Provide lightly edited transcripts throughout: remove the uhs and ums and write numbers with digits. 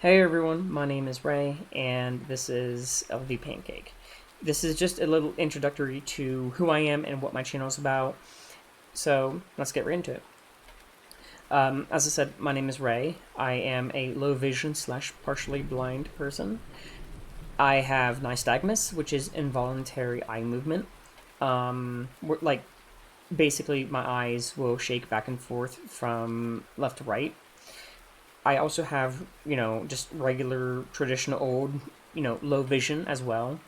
Hey everyone, my name is Ray, and this is LVPancake. This is just a little introductory to who I am and what my channel is about, so let's get right into it. As I said, my name is Ray. I am a low vision slash partially blind person. I have nystagmus, which is involuntary eye movement. Like, basically, my eyes will shake back and forth from left to right. I also have, just regular traditional old, low vision as well.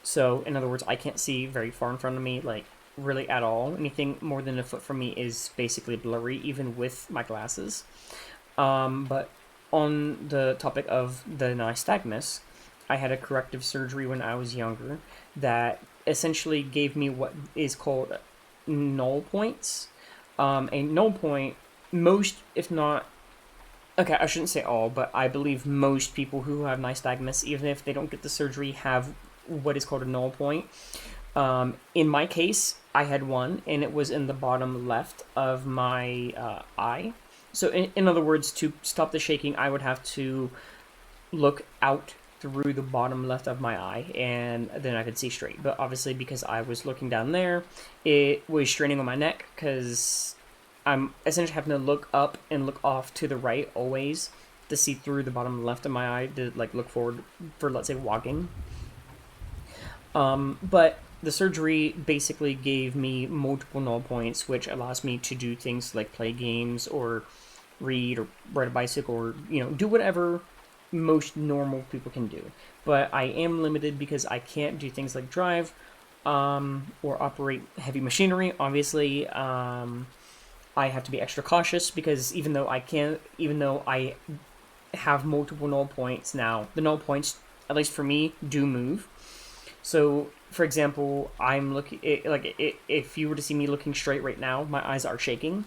So, in other words, I can't see very far in front of me, like really at all. Anything more than a foot from me is basically blurry, even with my glasses. But on the topic of the nystagmus, I had a corrective surgery when I was younger that essentially gave me what is called null points. A null point, most, if not okay, I shouldn't say all, but I believe most people who have nystagmus, even if they don't get the surgery, have what is called a null point. In my case, I had one, and it was in the bottom left of my eye. So, in other words, to stop the shaking, I would have to look out through the bottom left of my eye, and then I could see straight. But obviously, because I was looking down there, it was straining on my neck because I'm essentially having to look up and look off to the right always to see through the bottom left of my eye to like look forward for, let's say, walking. But the surgery basically gave me multiple null points, which allows me to do things like play games or read or ride a bicycle or do whatever most normal people can do. But I am limited because I can't do things like drive or operate heavy machinery. Obviously, I have to be extra cautious because even though I have multiple null points now, the null points, at least for me, do move. So, for example, I'm looking if you were to see me looking straight right now, my eyes are shaking.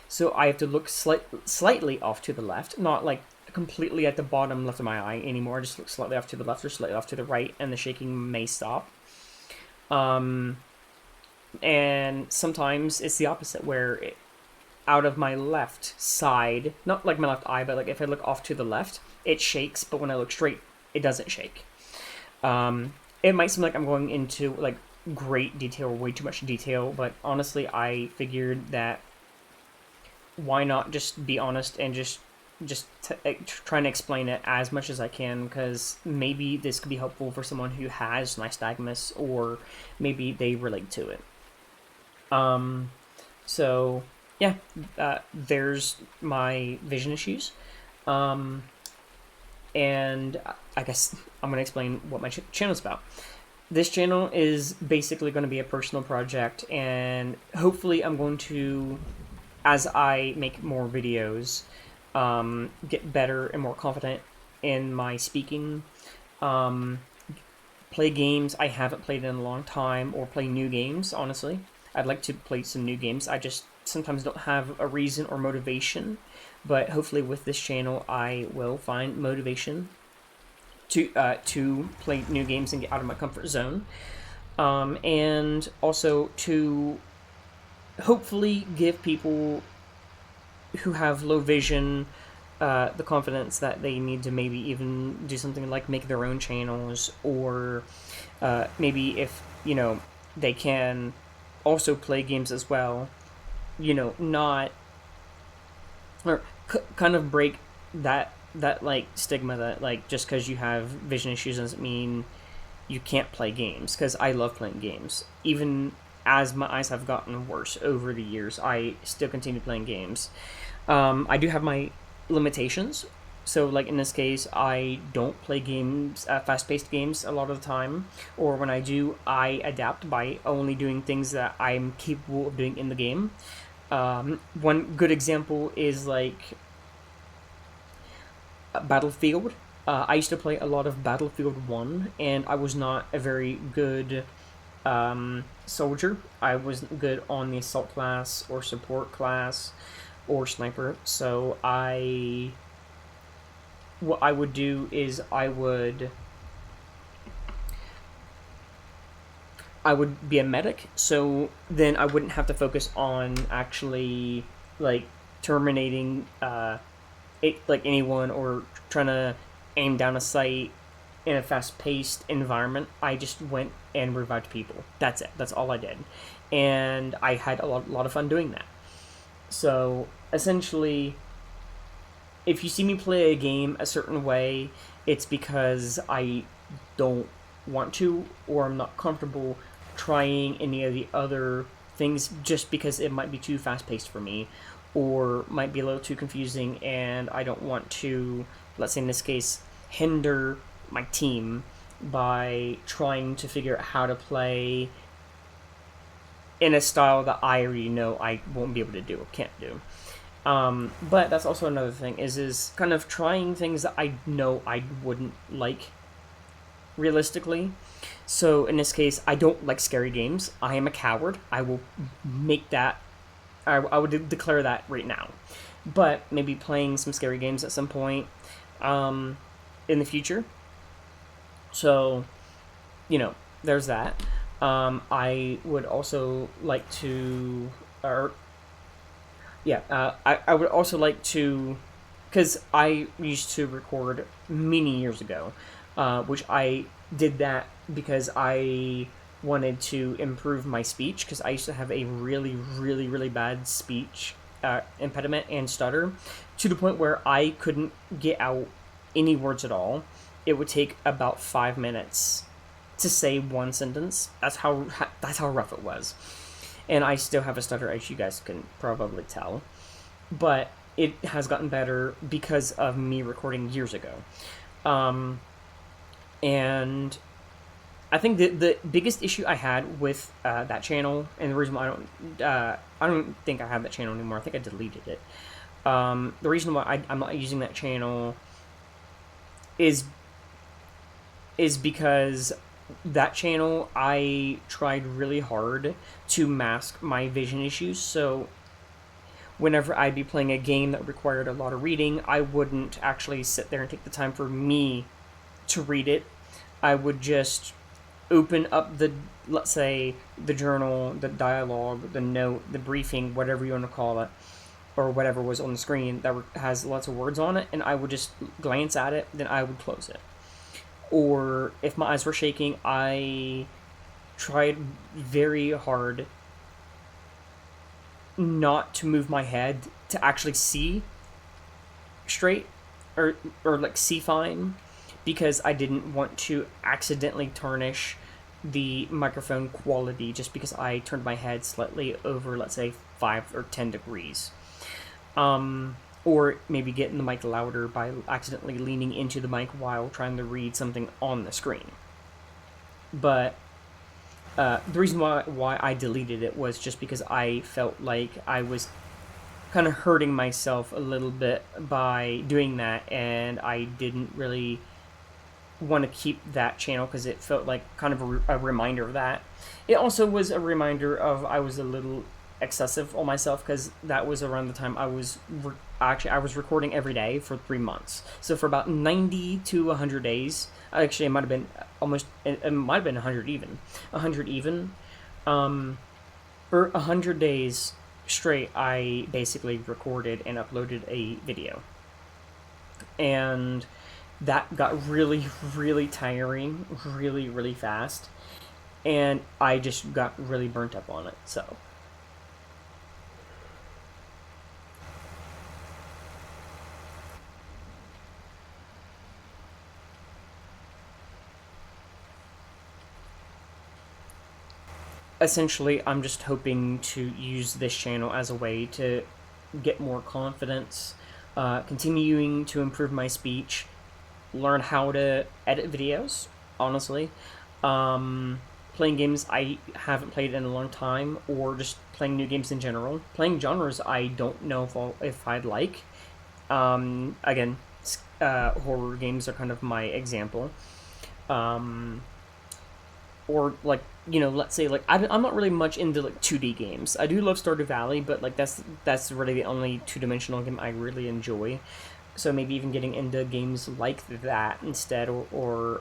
So I have to look slightly off to the left, not like completely at the bottom left of my eye anymore. Just look slightly off to the left or slightly off to the right, and the shaking may stop. And sometimes it's the opposite, where out of my left side, not like my left eye, but like if I look off to the left, it shakes, but when I look straight, it doesn't shake. It might seem like I'm going into like great detail or way too much detail, but honestly, I figured that why not just be honest and just trying to explain it as much as I can, because maybe this could be helpful for someone who has nystagmus, or maybe they relate to it. So yeah, there's my vision issues. Um, and I guess I'm going to explain what my channel is about. This channel is basically going to be a personal project, and hopefully I'm going to, as I make more videos, get better and more confident in my speaking, play games I haven't played in a long time, or play new games, honestly. I'd like to play some new games. I just sometimes don't have a reason or motivation, but hopefully with this channel I will find motivation to play new games and get out of my comfort zone, and also to hopefully give people who have low vision the confidence that they need to maybe even do something like make their own channels, or maybe if they can also play games as well, not, or kind of break that like stigma that like just because you have vision issues doesn't mean you can't play games, because I love playing games. Even as my eyes have gotten worse over the years, I still continue playing games. I do have my limitations. So, like in this case, I don't play games, fast-paced games, a lot of the time. Or when I do, I adapt by only doing things that I'm capable of doing in the game. One good example is like Battlefield. I used to play a lot of Battlefield 1, and I was not a very good soldier. I wasn't good on the assault class or support class or sniper. So what I would do is I would be a medic, so then I wouldn't have to focus on actually like terminating like anyone, or trying to aim down a sight in a fast-paced environment. I just went and revived people. That's it. That's all I did, and I had a lot of fun doing that. So essentially, if you see me play a game a certain way, it's because I don't want to, or I'm not comfortable trying any of the other things just because it might be too fast paced for me, or might be a little too confusing, and I don't want to, let's say in this case, hinder my team by trying to figure out how to play in a style that I already know I won't be able to do or can't do. But that's also another thing is kind of trying things that I know I wouldn't like realistically. So in this case, I don't like scary games. I am a coward. I will make that. I would declare that right now. But maybe playing some scary games at some point in the future. So, there's that. I would also like to, or yeah, I would also like to, because I used to record many years ago, which I did that because I wanted to improve my speech, because I used to have a really, really, really bad speech impediment and stutter, to the point where I couldn't get out any words at all. It would take about 5 minutes to say one sentence. That's how rough it was, and I still have a stutter, as you guys can probably tell. But it has gotten better because of me recording years ago, and I think the biggest issue I had with that channel, and the reason why I don't think I have that channel anymore. I think I deleted it. The reason why I'm not using that channel is because that channel, I tried really hard to mask my vision issues. So whenever I'd be playing a game that required a lot of reading, I wouldn't actually sit there and take the time for me to read it. I would just open up let's say, the journal, the dialogue, the note, the briefing, whatever you want to call it, or whatever was on the screen that has lots of words on it, and I would just glance at it, then I would close it. Or if my eyes were shaking, I tried very hard not to move my head to actually see straight, or like see fine, because I didn't want to accidentally tarnish the microphone quality just because I turned my head slightly over, let's say, 5 or 10 degrees. Or maybe getting the mic louder by accidentally leaning into the mic while trying to read something on the screen. But the reason why I deleted it was just because I felt like I was kind of hurting myself a little bit by doing that, and I didn't really want to keep that channel because it felt like kind of a reminder of that. It also was a reminder of I was a little excessive on myself, because that was around the time I was recording every day for 3 months. So for about 90 to 100 days, actually it might have been almost, it might have been 100 even, for 100 days straight, I basically recorded and uploaded a video, and that got really, really tiring really, really fast, and I just got really burnt up on it. So essentially, I'm just hoping to use this channel as a way to get more confidence, continuing to improve my speech, learn how to edit videos, honestly, playing games I haven't played in a long time, or just playing new games in general, playing genres I don't know if I'd like. Again, horror games are kind of my example. Or like, let's say, like, I'm not really much into like 2D games. I do love Stardew Valley, but like that's really the only two-dimensional game I really enjoy. So maybe even getting into games like that instead, or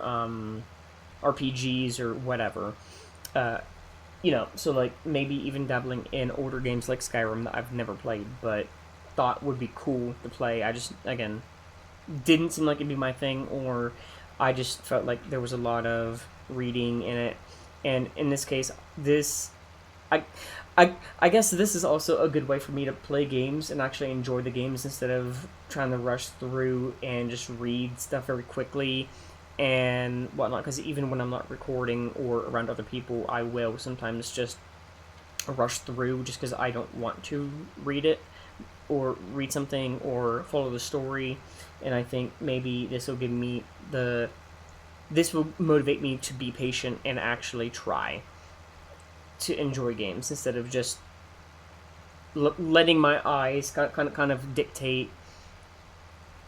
RPGs or whatever. So like maybe even dabbling in older games like Skyrim that I've never played but thought would be cool to play. I just, again, didn't seem like it'd be my thing, or I just felt like there was a lot of reading in it. And in this case, I, I guess this is also a good way for me to play games and actually enjoy the games instead of trying to rush through and just read stuff very quickly and whatnot. Because even when I'm not recording or around other people, I will sometimes just rush through just because I don't want to read it or read something or follow the story. And I think maybe this will give me this will motivate me to be patient and actually try to enjoy games instead of just letting my eyes kind of dictate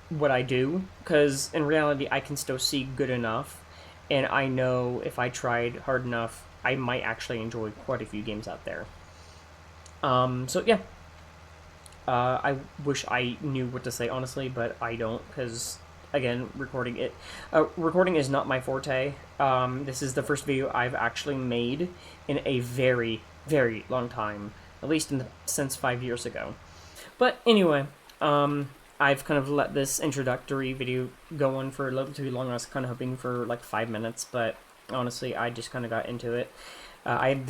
what I do. Because in reality, I can still see good enough, and I know if I tried hard enough, I might actually enjoy quite a few games out there. So yeah, I wish I knew what to say honestly, but I don't because again, recording is not my forte. This is the first video I've actually made in a very very long time, at least since 5 years ago. But anyway, I've kind of let this introductory video go on for a little too long. I was kind of hoping for like 5 minutes, but honestly, I just kind of got into it. I had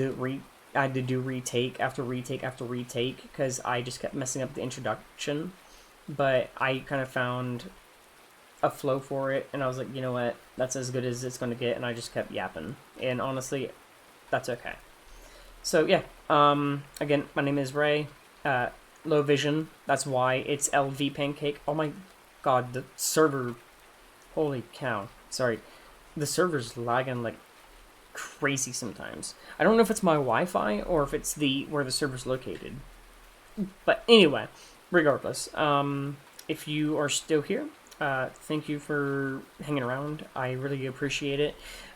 to do retake after retake after retake because I just kept messing up the introduction. But I kind of found a flow for it, and I was like, you know what, that's as good as it's going to get, and I just kept yapping. And honestly, that's okay. So yeah, again, my name is Ray. Low vision. That's why it's LVPancake. Oh my god, the server. Holy cow. Sorry. The server's lagging like crazy sometimes. I don't know if it's my Wi-Fi or if it's where the server's located. But anyway, regardless, if you are still here, thank you for hanging around. I really appreciate it.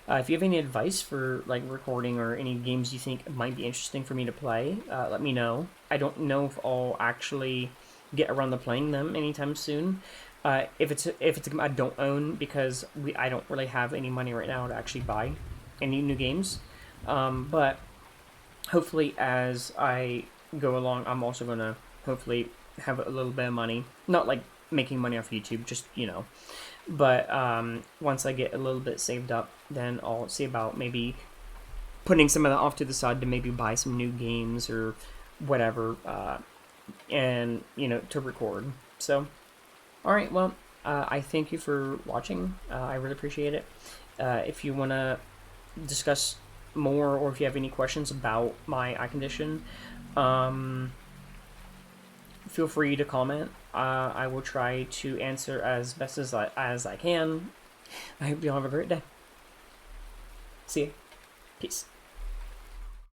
If you have any advice for like recording or any games you think might be interesting for me to play, let me know. I don't know if I'll actually get around to playing them anytime soon. If it's a game I don't own because I don't really have any money right now to actually buy any new games. But hopefully as I go along, I'm also gonna hopefully have a little bit of money. Not like making money off YouTube, just But once I get a little bit saved up, then I'll see about maybe putting some of that off to the side to maybe buy some new games or whatever, and to record. So, all right, well, I thank you for watching. I really appreciate it. If you want to discuss more, or if you have any questions about my eye condition, feel free to comment. I will try to answer as best as I can. I hope you all have a great day. See you. Peace.